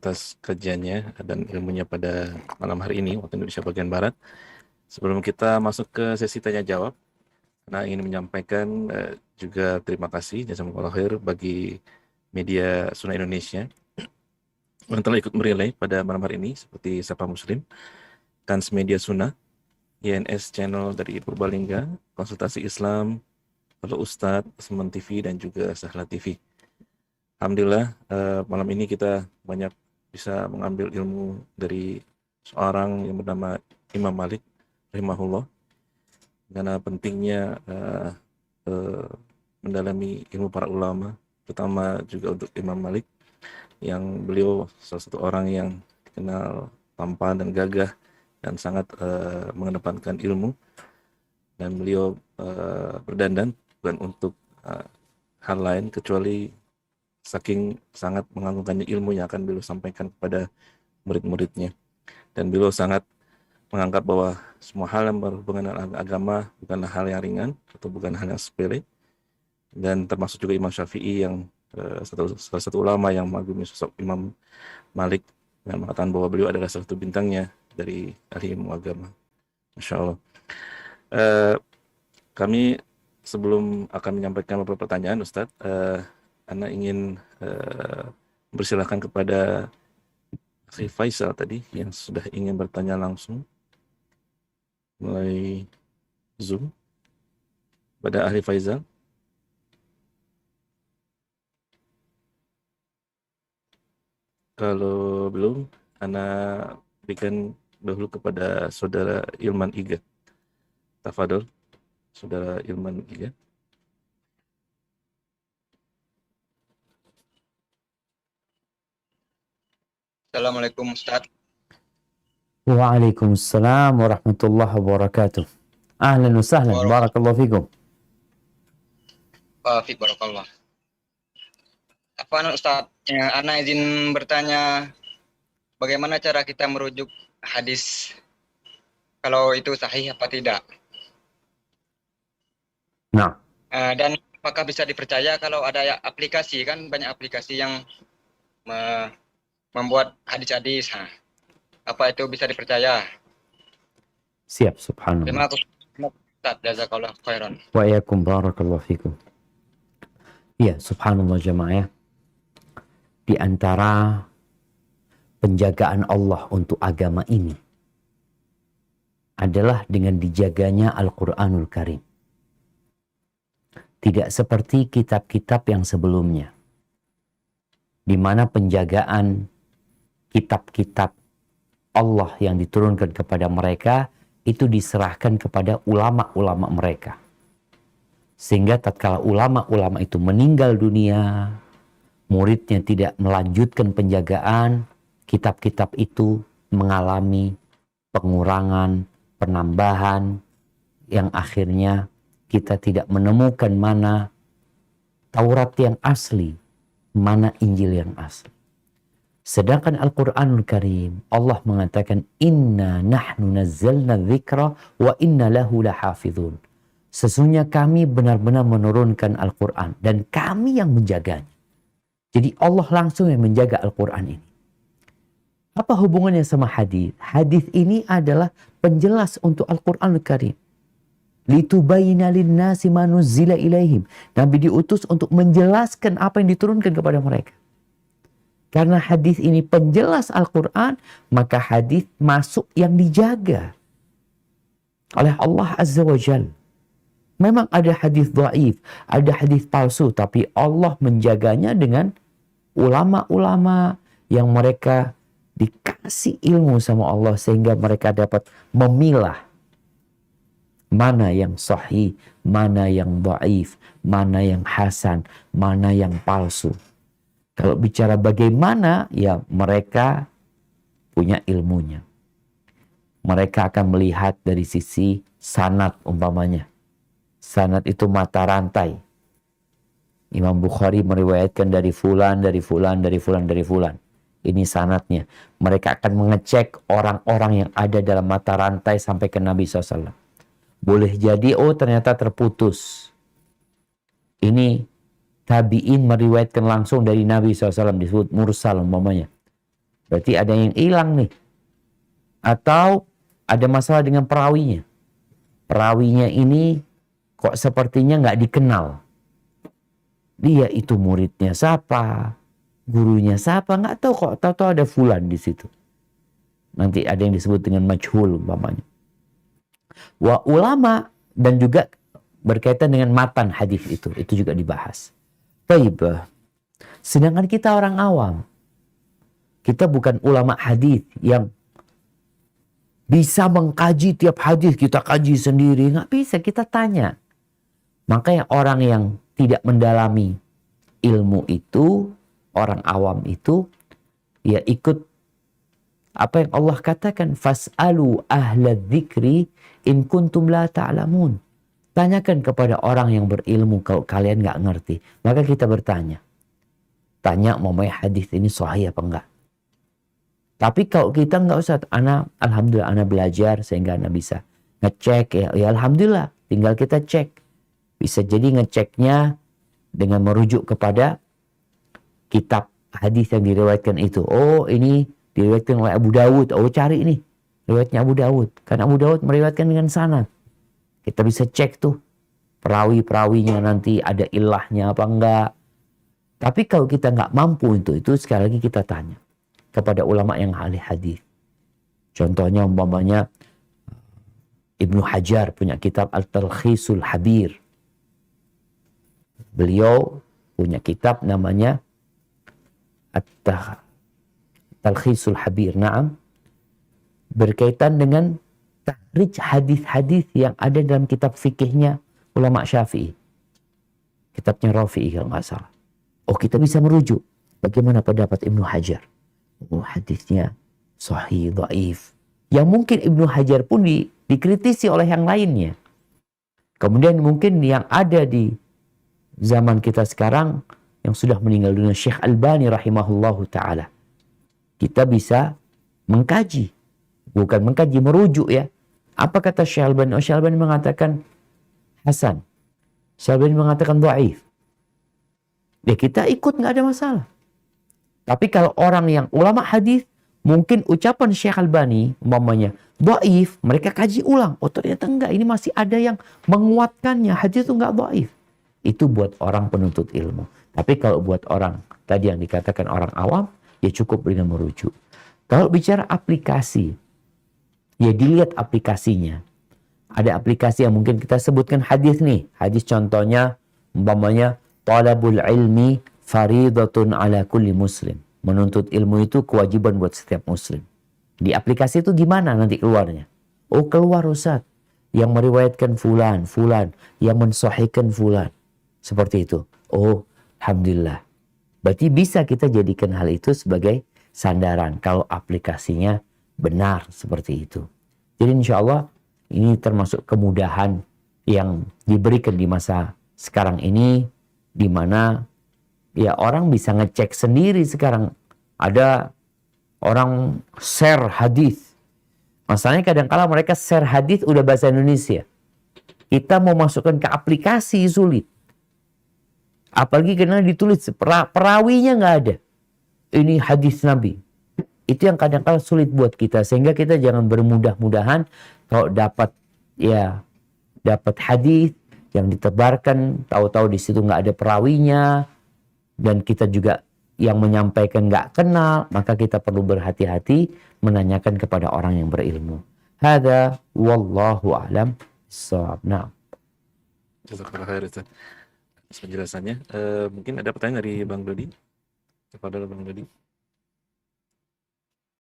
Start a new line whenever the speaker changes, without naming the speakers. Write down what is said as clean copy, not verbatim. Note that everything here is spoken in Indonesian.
atas kajiannya dan ilmunya pada malam hari ini waktu Indonesia bagian Barat. Sebelum kita masuk ke sesi tanya jawab, nah ingin menyampaikan juga terima kasih jazakumullah khair bagi media Sunnah Indonesia yang telah ikut merelay pada malam hari ini seperti Sapa Muslim, Kans Media Sunnah, YNS Channel dari Purbalingga, Konsultasi Islam, Halo Ustadz, Semen TV, dan juga Sahla TV. Alhamdulillah, malam ini kita banyak bisa mengambil ilmu dari seorang yang bernama Imam Malik, rahimahullah, karena pentingnya mendalami ilmu para ulama, terutama juga untuk Imam Malik, yang beliau salah satu orang yang dikenal tampan dan gagah dan sangat mengedepankan ilmu, dan beliau berdandan bukan untuk hal lain kecuali saking sangat mengagungkannya ilmu yang akan beliau sampaikan kepada murid-muridnya. Dan beliau sangat menganggap bahwa semua hal yang berhubungan dengan agama bukanlah hal yang ringan atau bukan hal yang sepele. Dan termasuk juga Imam Syafi'i yang salah satu ulama yang mengagumi sosok Imam Malik, yang mengatakan bahwa beliau adalah salah satu bintangnya dari ahli ilmu agama. Masya Allah. Kami sebelum akan menyampaikan beberapa pertanyaan, Ustadz, Anda ingin bersilahkan kepada Akhi Faisal tadi yang sudah ingin bertanya langsung melalui Zoom. Pada Ahli Faisal. Kalau belum, Anda berikan dahulu kepada Saudara Ilman Iga. Tafadol, Saudara Ilman Iga.
Assalamualaikum Ustaz.
Waalaikumsalam warahmatullahi wabarakatuh. Ahlan wa sahlan, barakallahu fikum.
Fik barakallah. Apa Ustaz? Ana izin bertanya, bagaimana cara kita merujuk hadis kalau itu sahih apa tidak?
Nah.
Dan apakah bisa dipercaya kalau ada aplikasi, kan banyak aplikasi yang membuat hadis-hadis, apa itu bisa dipercaya?
Siap, subhanallah.
Terima kasih Ustaz, jazakallah khairan.
Wa iyyakum barakallahu fikum. Ya, subhanallah jemaah ya. Di antara penjagaan Allah untuk agama ini adalah dengan dijaganya Al-Qur'anul Karim. Tidak seperti kitab-kitab yang sebelumnya, di mana penjagaan kitab-kitab Allah yang diturunkan kepada mereka itu diserahkan kepada ulama-ulama mereka. Sehingga tatkala ulama-ulama itu meninggal dunia, muridnya tidak melanjutkan penjagaan, kitab-kitab itu mengalami pengurangan, penambahan, yang akhirnya kita tidak menemukan mana Taurat yang asli, mana Injil yang asli. Sedangkan Al-Quranul Karim, Allah mengatakan, Inna nahnu nazzalna dzikra wa inna lahu lahafidhun. Sesungguhnya kami benar-benar menurunkan Al-Quran dan kami yang menjaganya. Jadi Allah langsung yang menjaga Al-Quran ini. Apa hubungannya sama hadis? Hadis ini adalah penjelas untuk Al-Quranul Karim. Litubayyina linnasi ma nuzzila ilaihim. Nabi diutus untuk menjelaskan apa yang diturunkan kepada mereka. Karena hadis ini penjelas Al-Quran, maka hadis masuk yang dijaga oleh Allah Azza wa Jalla. Memang ada hadis dhaif, ada hadis palsu, tapi Allah menjaganya dengan ulama-ulama yang mereka dikasih ilmu sama Allah sehingga mereka dapat memilah mana yang sahih, mana yang dhaif, mana yang hasan, mana yang palsu. Kalau bicara bagaimana, ya mereka punya ilmunya. Mereka akan melihat dari sisi sanad umpamanya. Sanad itu mata rantai. Imam Bukhari meriwayatkan dari fulan, dari fulan, dari fulan, dari fulan. Ini sanadnya. Mereka akan mengecek orang-orang yang ada dalam mata rantai sampai ke Nabi SAW. Boleh jadi, oh ternyata terputus. Ini tabi'in meriwayatkan langsung dari Nabi SAW, disebut mursal umpamanya. Berarti ada yang hilang nih. Atau ada masalah dengan perawinya. Perawinya ini kok sepertinya nggak dikenal. Dia itu muridnya siapa, gurunya siapa, nggak tahu kok. Tahu-tahu ada fulan di situ. Nanti ada yang disebut dengan majhul umpamanya. Wa ulama dan juga berkaitan dengan matan hadis itu juga dibahas. Baik. Sedangkan kita orang awam, kita bukan ulama hadis yang bisa mengkaji tiap hadis, kita kaji sendiri, nggak bisa, kita tanya. Makanya orang yang tidak mendalami ilmu itu, orang awam itu, ya ikut apa yang Allah katakan, fas'alu ahla dzikri in kuntum la ta'lamun. Tanyakan kepada orang yang berilmu kalau kalian nggak ngerti. Maka kita bertanya. Tanya mamanya hadis ini sahih apa enggak. Tapi kalau kita nggak usah, alhamdulillah ana belajar sehingga ana bisa ngecek, ya alhamdulillah, tinggal kita cek. Bisa jadi ngeceknya dengan merujuk kepada kitab hadis yang diriwayatkan itu. Oh, ini diriwayatkan oleh Abu Dawud. Oh, cari nih riwayatnya Abu Dawud. Karena Abu Dawud meriwayatkan dengan sanad. Kita bisa cek tuh perawi-perawinya nanti ada ilahnya apa enggak. Tapi kalau kita nggak mampu itu sekali lagi kita tanya kepada ulama yang ahli hadis. Contohnya umpamanya Ibnu Hajar punya kitab Al-Talkhisul Habir. Beliau punya kitab namanya At-Talkhisul Habir. Naam. Berkaitan dengan tahrij hadis-hadis yang ada dalam kitab fikihnya ulama Syafi'i. Kitabnya Rafi'i kalau nggak salah. Oh, kita bisa merujuk. Bagaimana pendapat Ibnu Hajar? Oh, hadisnya sahih, dhaif. Yang mungkin Ibnu Hajar pun dikritisi oleh yang lainnya. Kemudian mungkin yang ada di zaman kita sekarang yang sudah meninggal dunia, Syekh Albani rahimahullahu ta'ala. Kita bisa mengkaji. Bukan mengkaji, merujuk ya. Apa kata Syekh Albani? Oh, Syekh Albani mengatakan hasan. Syekh Albani mengatakan dhaif. Ya kita ikut, nggak ada masalah. Tapi kalau orang yang ulama hadis, mungkin ucapan Syekh Albani umpamanya dhaif, mereka kaji ulang. Oh, ternyata enggak, ini masih ada yang menguatkannya. Hadis itu enggak dhaif. Itu buat orang penuntut ilmu. Tapi kalau buat orang tadi yang dikatakan orang awam, ya cukup dengan merujuk. Kalau bicara aplikasi, ya dilihat aplikasinya. Ada aplikasi yang mungkin kita sebutkan hadis nih. Hadis contohnya umpamanya talabul ilmi faridatun ala kulli muslim. Menuntut ilmu itu kewajiban buat setiap muslim. Di aplikasi itu gimana nanti keluarnya? Oh, keluar Ustaz. Yang meriwayatkan fulan, yang mensahihkan fulan. Seperti itu. Oh, alhamdulillah. Berarti bisa kita jadikan hal itu sebagai sandaran kalau aplikasinya benar seperti itu. Jadi insya Allah ini termasuk kemudahan yang diberikan di masa sekarang ini, di mana ya orang bisa ngecek sendiri sekarang. Ada orang share hadis. Masalahnya kadang-kala mereka share hadis udah bahasa Indonesia. Kita mau masukkan ke aplikasi sulit. Apalagi karena ditulis perawinya nggak ada. Ini hadis Nabi. Itu yang kadang-kala sulit buat kita. Sehingga kita jangan bermudah-mudahan kalau dapat hadis yang ditebarkan, tahu-tahu di situ nggak ada perawinya, dan kita juga yang menyampaikan nggak kenal, maka kita perlu berhati-hati menanyakan kepada orang yang berilmu. Hada wallahu a'lam bissawab. Nah.
Jazakallah khair Ustaz atas penjelasannya. Mungkin ada pertanyaan dari Bang Dodi kepada Bang Dodi.